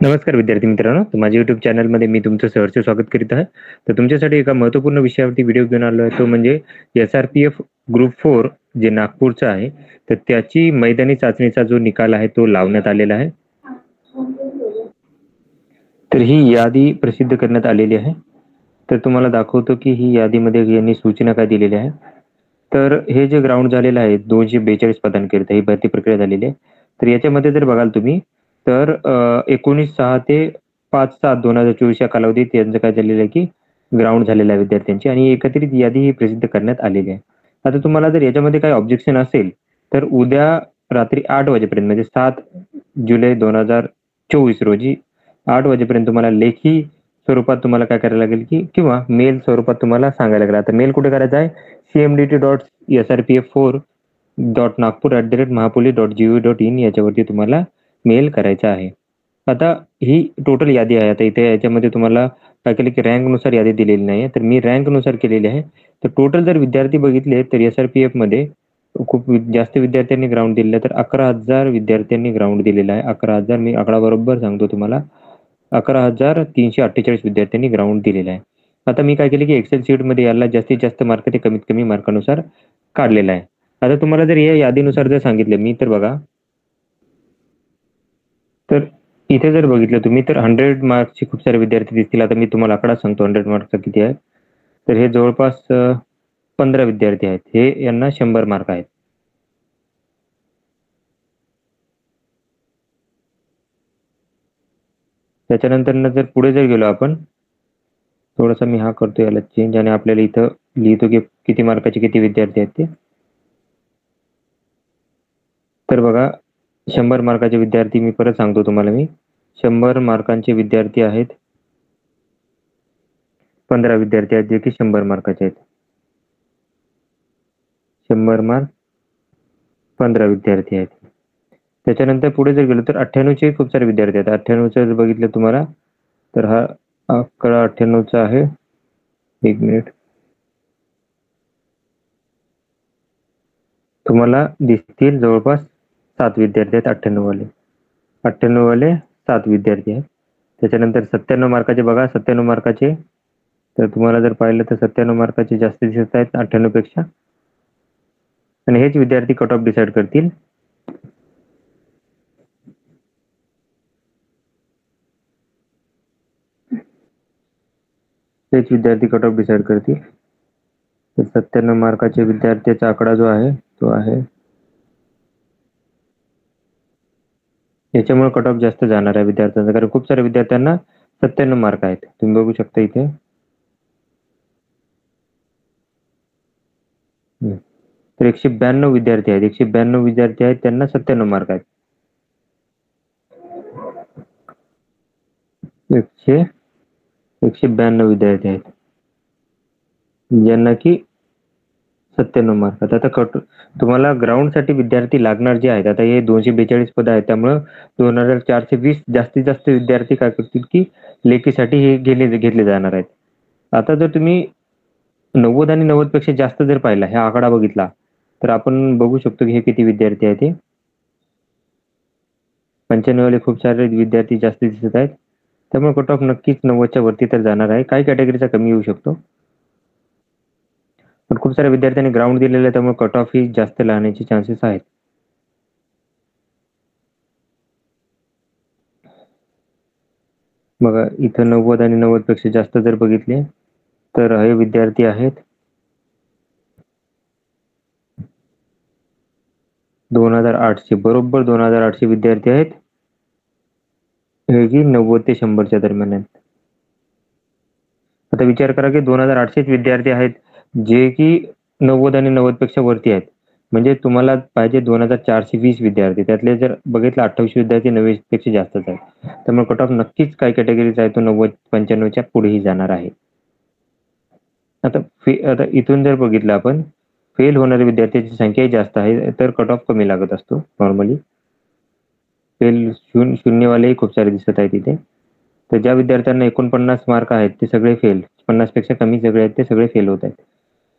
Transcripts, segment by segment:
नमस्कार विद्यार्थी मित्रांनो, तर माझ्या YouTube चॅनलमध्ये मी तुमचं सहर्ष स्वागत करीत आहे. तर तुमच्यासाठी एका महत्त्वपूर्ण विषयावरती व्हिडिओ घेऊन आलो आहे. तो म्हणजे SRPF ग्रुप 4 जे नागपूरचं आहे, तर त्याची मैदानी चाचणीचा जो निकाल आहे तो लावण्यात आलेला आहे. तर ही यादी प्रसिद्ध करण्यात आलेली आहे. तर तुम्हाला दाखवतो की ही यादीमध्ये यांनी सूचना काय दिलेल्या आहे. तर हे जे ग्राउंड झालेलं आहे 242 पदांकरिता ही भरती प्रक्रिया झालेली आहे. तर याच्यामध्ये जर बघाल तुम्ही तर 19/6 ते 5/7/2024 या कालावधीत यांचं काय झालेलं आहे की ग्राउंड झालेलं आहे विद्यार्थ्यांची आणि एकत्रित यादी ही प्रसिद्ध करण्यात आलेली आहे. आता तुम्हाला जर याच्यामध्ये काही ऑब्जेक्शन असेल तर उद्या रात्री 8 वाजेपर्यंत म्हणजे 7 जुलै 2024 रोजी 8 वाजेपर्यंत तुम्हाला लेखी स्वरूपात तुम्हाला काय करायला लागेल की किंवा मेल स्वरूपात तुम्हाला सांगायला लागेल. आता मेल कुठे करायचा आहे cmdt.srpf4.nagpur@mahapolis.gov.in याच्यावरती तुम्हाला मेल करायचा आहे. आता ही टोटल यादी आहे. आता इथे याच्यामध्ये तुम्हाला काय केलं की रँकनुसार यादी दिलेली नाही आहे. तर मी रँकनुसार केलेली आहे. तर टोटल जर विद्यार्थी बघितले तर SRPFमध्ये खूप जास्त विद्यार्थ्यांनी ग्राउंड दिलेलं आहे. तर 11,000 विद्यार्थ्यांनी ग्राउंड दिलेला आहे. 11,000 मी आकडा बरोबर सांगतो तुम्हाला. 11,348 विद्यार्थ्यांनी ग्राउंड दिलेला आहे. आता मी काय केलं की एक्सेल शीटमध्ये याला जास्तीत जास्त मार्क ते कमीत कमी मार्कानुसार काढलेला आहे. आता तुम्हाला जर या यादीनुसार जर सांगितलं मी तर बघा, तर इथे जर बघितलं तुम्ही तर 100 मार्क्सचे खूप सारे विद्यार्थी दिसतील. आता मी तुम्हाला आकडा सांगतो 100 मार्क्सचा किती आहे. तर हे जवळपास 15 विद्यार्थी आहेत. हे यांना 100 मार्क आहेत. त्याच्यानंतर जर पुढे जर गेलो आपण, थोडासा मी हा करतो याला चेंज आणि आपल्याला इथं लिहितो की किती मार्काचे किती विद्यार्थी आहेत ते. तर बघा 100 मार्काचे विद्यार्थी मी परत सांगतो तुम्हाला मी 100 मार्कांचे विद्यार्थी आहेत. 15 विद्यार्थी आहेत जे की 100 मार्काचे आहेत. 100 मार्क 15 विद्यार्थी आहेत. त्याच्यानंतर पुढे जर गेलो तर 98चे खूप सारे विद्यार्थी आहेत. 98चं जर बघितलं तुम्हाला तर हा आकडा 98चा आहे. एक मिनिट, तुम्हाला दिसतील जवळपास 7 विद्यार्थी आहेत. 98 वाले 7 विद्यार्थी आहेत. त्याच्यानंतर 97 मार्काचे बघा, 97 मार्काचे तर तुम्हाला जर पाहिलं तर 97 मार्काचे जास्त दिसत आहेत 98 पेक्षा. आणि हेच विद्यार्थी कट ऑफ डिसाईड करतील. हेच विद्यार्थी कट ऑफ डिसाईड करतील. तर 97 मार्काचे विद्यार्थ्याचा आकडा जो आहे तो आहे, याच्यामुळे कट ऑफ जास्त जाणार आहे विद्यार्थ्यांचा, कारण खूप साऱ्या विद्यार्थ्यांना 97 मार्क आहेत. तुम्ही बघू शकता इथे. तर 192 विद्यार्थी आहेत. 192 विद्यार्थी आहेत, त्यांना 97 मार्क आहेत. 192 विद्यार्थी आहेत ज्यांना की 97 मार्क. आता तुम्हाला ग्राउंडसाठी विद्यार्थी लागणार जे आहेत, आता हे 242 पद आहेत, त्यामुळं 2420 जास्तीत जास्त विद्यार्थी काय करतील की लेखीसाठी हे घेतले जाणार आहेत. आता जर तुम्ही 90 आणि 90 पेक्षा जास्त जर पाहिला हा आकडा बघितला तर आपण बघू शकतो की हे किती विद्यार्थी आहेत. हे 95 वाले खूप सारे विद्यार्थी जास्त दिसत आहेत. त्यामुळे कट ऑफ नक्कीच 90च्या वरती तर जाणार आहे. काही कॅटेगरीचा कमी येऊ शकतो, पण खूप साऱ्या विद्यार्थ्यांनी ग्राउंड दिलेलं आहे त्यामुळे कट ऑफ ही जास्त राहण्याचे चान्सेस आहेत. बघा इथं 90 आणि 90 पेक्षा जास्त जर बघितले तर हे विद्यार्थी आहेत 2800, बरोबर 2800 विद्यार्थी आहेत हे की 90 ते 100च्या दरम्यान आहेत. आता विचार करा की 2800 विद्यार्थी आहेत जे की 90 आणि 90 पेक्षा वरती आहेत. म्हणजे तुम्हाला पाहिजे 2420 विद्यार्थी, त्यातले जर बघितलं 28 विद्यार्थी 90 पेक्षा जास्तच आहेत. त्यामुळे कट ऑफ नक्कीच काही कॅटेगरीचा आहे तो 90-95च्या पुढेही जाणार आहे. आता इथून जर बघितलं आपण फेल होणाऱ्या विद्यार्थ्यांची संख्याही जास्त आहे तर कट ऑफ कमी लागत असतो नॉर्मली. फेल शून्यवालेही खूप सारे दिसत आहेत इथे. तर ज्या विद्यार्थ्यांना 49 मार्क आहेत ते सगळे फेल, 50 पेक्षा कमी सगळे आहेत ते सगळे फेल होत आहेत.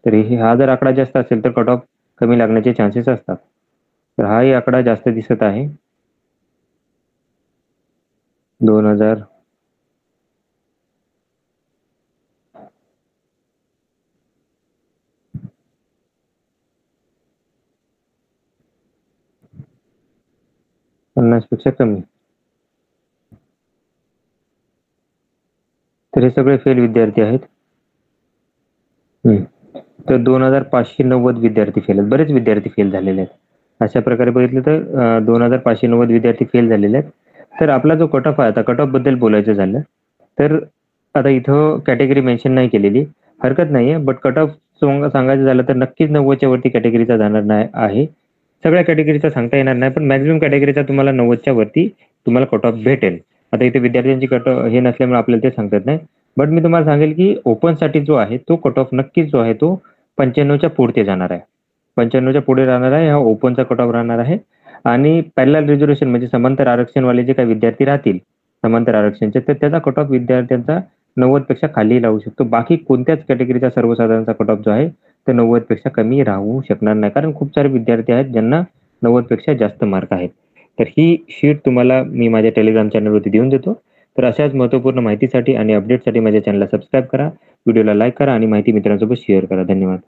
तर हा जर आकडा जास्त असेल तर कट ऑफ कमी लागण्याचे चान्सेस असतात. तर हाही आकडा जास्त दिसत आहे. 2000 50 पेक्षा कमी. तर हे सगळे फेल विद्यार्थी आहेत. तर 2590 विद्यार्थी फेल आहेत. बरेच विद्यार्थी फेल झालेले आहेत. अशा प्रकारे बघितलं तर 2590 विद्यार्थी फेल झालेले आहेत. तर आपला जो कट ऑफ आहे, आता कट ऑफ बद्दल बोलायचं झालं तर आता इथं कॅटेगरी मेन्शन नाही केलेली, हरकत नाहीये. बट कट ऑफ सांगायचं झालं तर नक्कीच 90च्या वरती कॅटेगरीचा जाणार नाही आहे. सगळ्या कॅटेगरीचा सांगता येणार नाही, पण मॅक्झिमम कॅटेगरीचा तुम्हाला 90च्या वरती तुम्हाला कट ऑफ भेटेल. आता इथे विद्यार्थ्यांची कट हे नसल्यामुळे आपल्याला ते सांगता येत नाही. बट मी तुम्हाला सांगेल की ओपनसाठी जो आहे तो कट ऑफ नक्कीच जो आहे तो 95च्या पुढे जाणार आहे. 95च्या पुढे राहणार आहे. हा ओपनचा कट ऑफ राहणार आहे. आणि पॅरलल रिझर्वेशन म्हणजे समांतर आरक्षणवाले जे काही विद्यार्थी राहतील समांतर आरक्षणचे, तर त्याचा कट ऑफ विद्यार्थ्यांचा 90 पेक्षा खाली राहू शकतो. बाकी कोणत्याच कॅटेगरीचा सर्वसाधारणचा कट ऑफ जो आहे तो 90 पेक्षा कमी राहू शकणार नाही, कारण खूप सारे विद्यार्थी आहेत ज्यांना 90 पेक्षा जास्त मार्क आहेत. तर ही शीट तुम्हाला मी माझ्या टेलिग्राम चॅनलवरती देऊन देतो. तर अशाच महत्त्वपूर्ण माहितीसाठी आणि अपडेटसाठी माझ्या चॅनलला सबस्क्राईब करा, व्हिडिओला लाईक करा आणि माहिती मित्रांसोबत शेअर करा. धन्यवाद.